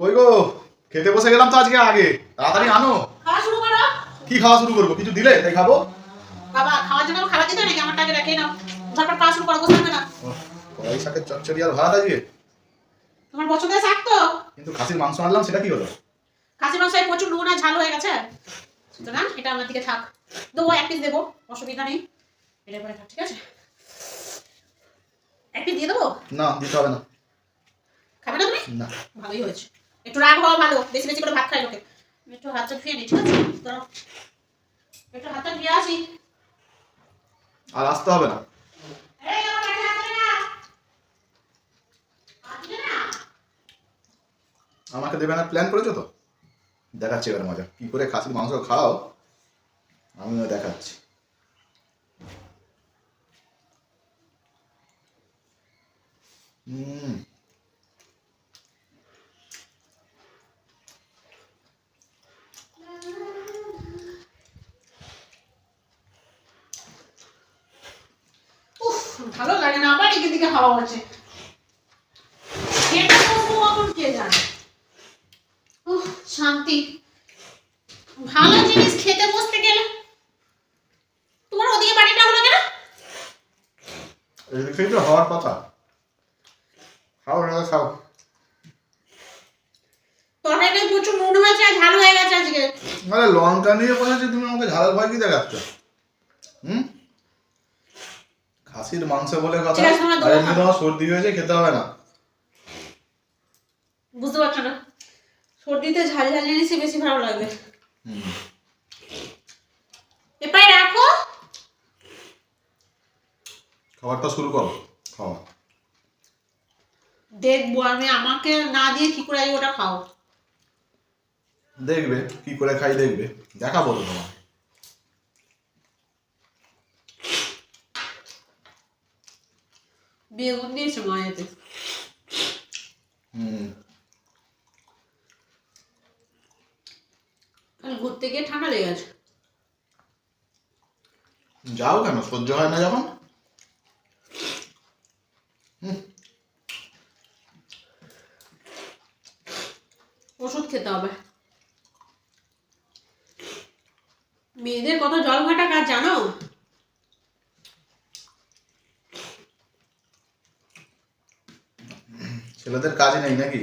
কই গো, খেতে বসে গেলাম তো আজকে আগে, তাড়াতাড়ি আনো। খাওয়া শুরু করো। কি খাওয়া শুরু করবো? কিছু দিলে তাই খাবো? বাবা খাওয়ার জন্য খাবার দিতে নাকি আমার টাকা রেখে নাও, ঝটপট খাওয়া শুরু করো, বসে থাকবে না। কড়াই শাকের চচ্চড়ি আর ভাত আজকে। তোমার পছন্দের শাক তো। কিন্তু খাসির মাংস আনলাম, সেটা কি হলো? খাসি মাংস প্রচুর নুন আর ঝাল হয়ে গেছে, সুতরাং এটা আমার দিকে থাক। দেবো, এক পিস দেবো, অসুবিধা নেই, এটা করে থাক, ঠিক আছে? এক পিস দিয়ে দেবো? না, দিতে হবে না। খাবে না তুমি? না। ভালোই হয়েছে, একটু রাগ হওয়া ভালো, বেশি বেশি করে ভাত খাই লোকে। আমি একটু হাতটা ধুয়ে নিই, ঠিক আছে? দাঁড়াও, একটু হাতটা ধুয়ে আসি। আর আসতে হবে না। এই আমার কাছে হাত দিলে না, হাত দিলে না। আমাকে দেবে না প্ল্যান করেছো তো? দেখাচ্ছি এবার মজা, কি করে খাসির মাংস খাও আমিও দেখাচ্ছি। হুম, উফ, ভালো লাগে না, আবার এদিকে দিকে হাওয়া হচ্ছে। এটা করবো এখন কে জানে। উফ, শান্তি। ভালো জিনিস খেতে বসতে গেলে তোমার ওদিকে বাড়িটা হলো কেন? এদিকেই তো হওয়ার কথা। খাও না, খাও। তরকারিতে প্রচুর নুন হয়েছে আর ঝাল হয়ে গেছে আজকে। আরে লঙ্কা নিয়ে বলেছি, তুমি আমাকে ঝালের ভয় কি দেখাচ্ছ? হুম, খাসির মাংস বলে কথা। ঠিক আছে, তোমার আর দোয়া এমনি তোমার সর্দি হয়েছে, খেতে হবে না। বুঝতে পারছো না, সর্দিতে ঝাল ঝাল জিনিসই বেশি ভালো লাগবে। হুম, এপাই রাখো। খাবারটা শুরু করো, খাওয়া। দেখবো আমি, আমাকে না দিয়ে কি করে ওটা খাও। দেখবে কি করে খাই, দেখবে, দেখাবো তো তোমার। বেগুন দিয়েছে মায়েতে। হুম, কাল ঘুরতে গিয়ে ঠান্ডা লেগে গেছে। যাও কেন, সহ্য হয় না যখন? হুম, ওষুধ খেতে হবে। মেয়েদের কত জল ঘাটা কাজ জানো? ছেলেদের কাজই নেই নাকি?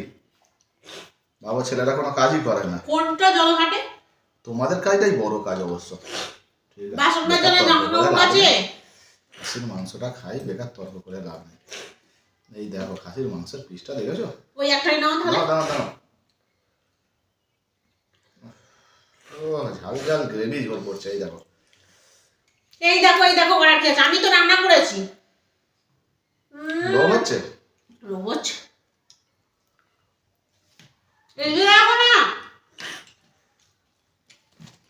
বাবা, ছেলেরা কোনো কাজই করে না। কোনটা জল ঘাটে? তোমাদের কাজটাই বড় কাজ অবশ্য। ঠিক আছে, বাসন বেকার মাজালে তর্ক জামা করে কাপড় লাভ কাচে। নেই। খাসির মাংসটা খাই, বেকার তর্ক করে লাভ নেই। এই দেখো খাসির মাংসের পিসটা দেখেছো? ওই একটাই নাও তাহলে। দাঁড়াও দাঁড়াও দাঁড়াও। ও, ঝাল ঝাল গ্রেভি ঝোল করছে, এই দেখো। এই দেখো, এই দেখো, করার কি আছে, আমি তো রান্না করেছি। লোভ হচ্ছে? রোজ এই যে রাখো না।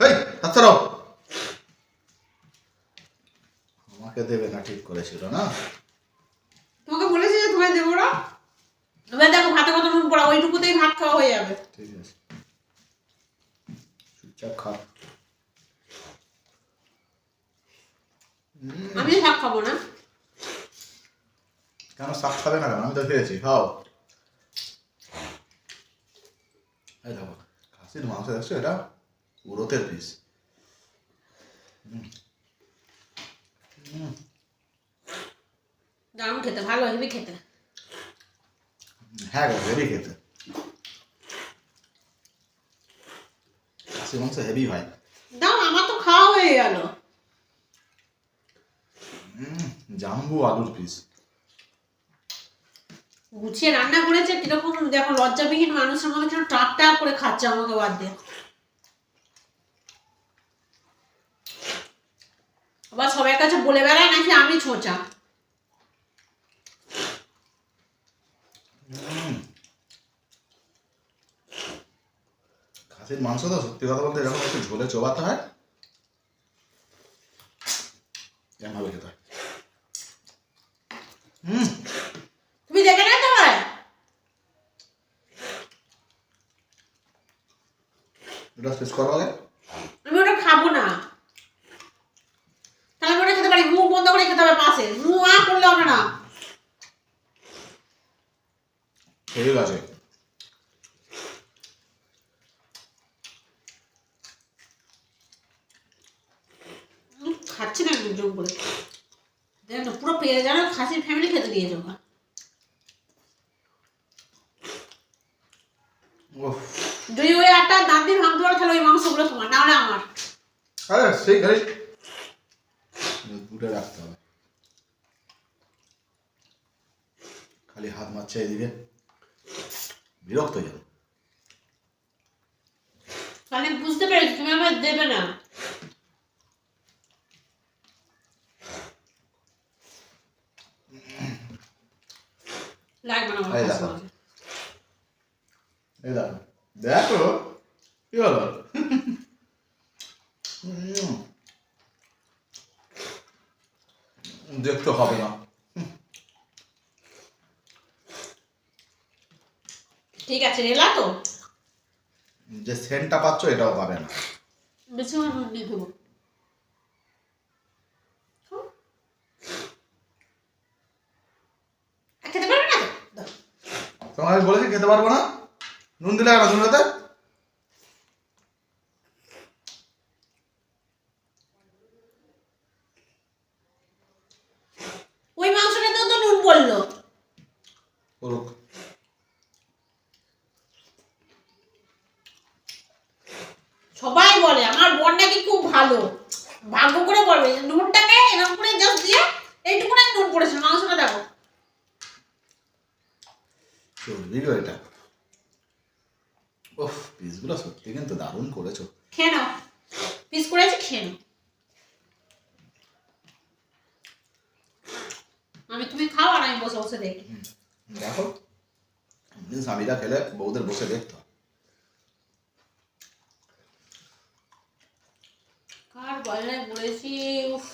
এই, হাত ছাড়াও। আমাকে দেবে না ঠিক করেছিল না? তোমাকে বলেছি যে তোমায় দেবো না। এবার দেখো ভাতে কত নুন পড়া, ওইটুকুতেই ভাত খাওয়া হয়ে যাবে। ঠিক আছে, চুপচাপ খা। আমি শাক খাবো না। কেন শাক খাবে না কেন? আমি তো খেয়েছি, খাও। এই দেখো খাসির মাংস দেখছো, এটা উড়োতের পিস। দারুণ খেতে, ভালো হেভি খেতে। হ্যাঁ গো, হেভি খেতে। খাসির মাংস হেভি ভাই। দাও, আমার তো খাওয়া হয়ে গেল। জাম্বু আলুর পিস। গুছিয়ে রান্না করেছে কিরকম দেখো, লজ্জাবিহীন মানুষের মধ্যে কেন টাপ টাপ করে খাচ্ছে আমাকে বাদ দিয়ে। আবার সবার কাছে বলে বেড়ায় নাকি আমি ছোঁচা। খাসির মাংস তো সত্যি কথা বলতে এরকম একটু ঝোলে চোবাতে হয়, এমন খেতে হয়। তুমি দেখে না তোমার, এটা শেষ করো আগে। আমি ওটা খাবো না। তাহলে আমি ওটা খেতে পারি, মুখ বন্ধ করে খেতে হবে পাশে, মুখ করলে হবে না। ঠিক আছে। খাচ্ছি না জোর করে। দেখেন তো পুরো পেয়ে যেন খাসির ফ্যামিলি খেতে দিয়েছে ওরা। ওহ, যদি ওই একটা দাঁত দিয়ে ভাঙতে পারো তাহলে ওই মাংসগুলো তোমার, না হলে আমার। আরে সেই খালি দুটো রাখতে হবে, খালি হাত মারছে এদিকে, বিরক্ত হয়ে যাবে। তাহলে বুঝতে পেরেছি তুমি আমার দেবে না। লাগবে না আমার এই খাসি দেখো। মাংস। এই দেখো দেখো কি হলো। দেখতে হবে না। ঠিক আছে রেলা তো, যে সেন্টটা পাচ্ছ এটাও পাবে না। বেশি করে নুন দিয়ে দেবো। খেতে পারবে না তো দাও। তোমাকে আমি বলেছি খেতে পারবো না, নুন দিলে কেন নুনতে? ওই মাংসটাতেও তো নুন পড়লো। করুক। সবাই বলে আমার বোন নাকি খুব ভালো, ভাগ্য করে বলবে নুনটাকে এরকম করে জাস্ট দিয়ে এইটুকু নাকি নুন পড়েছে, মাংসটা দেখো। চলবি গো এটা। ওহ, পিসগুলো সত্যি কিন্তু দারুণ করেছো। খেয়ে নাও, পিস করেছি খেয়ে নাও। আমি তুমি খাও আর আমি বসে বসে দেখি। দেখো স্বামীরা খেলে বউদের বসে দেখতো। কার গলায় বলেছি উফ।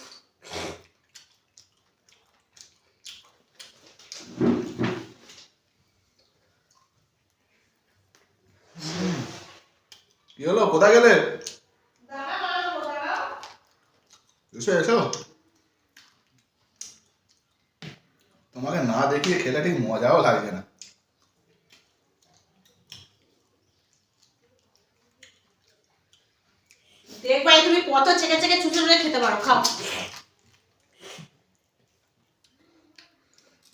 কি হলো, কোথায় গেলে? এসো এসো। তোমাকে না দেখিয়ে খেলে ঠিক মজাও লাগছে না। দেখবা তুমি কত চেকে চেকে ছুটে ছুটে খেতে পারো, খাও।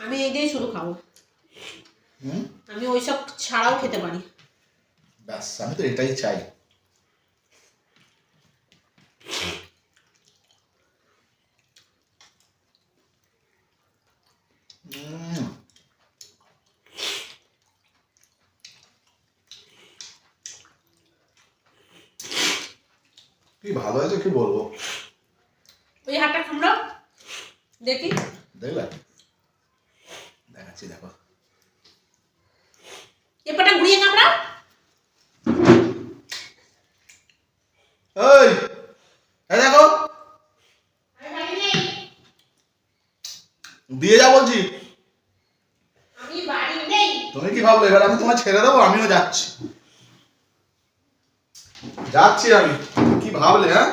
আমি এই দিয়েই শুধু খাবো, আমি ওইসব ছাড়াও খেতে পারি। ব্যাস, আমি তো এটাই চাই। কি ভালো হয়েছে কি বলবো। ওই হাতটা কামড়াও দেখি। দেখলে, দেখাচ্ছি দেখো। এপাটা ঘুরিয়ে কামড়াও। এই এই দেখো, দিয়ে যা বলছি। আমি বাড়ি নেই। তুমি কি ভাবলে এবার আমি তোমায় ছেড়ে দেবো? আমিও যাচ্ছি, যাচ্ছি আমি। কি ভাবলে? হ্যাঁ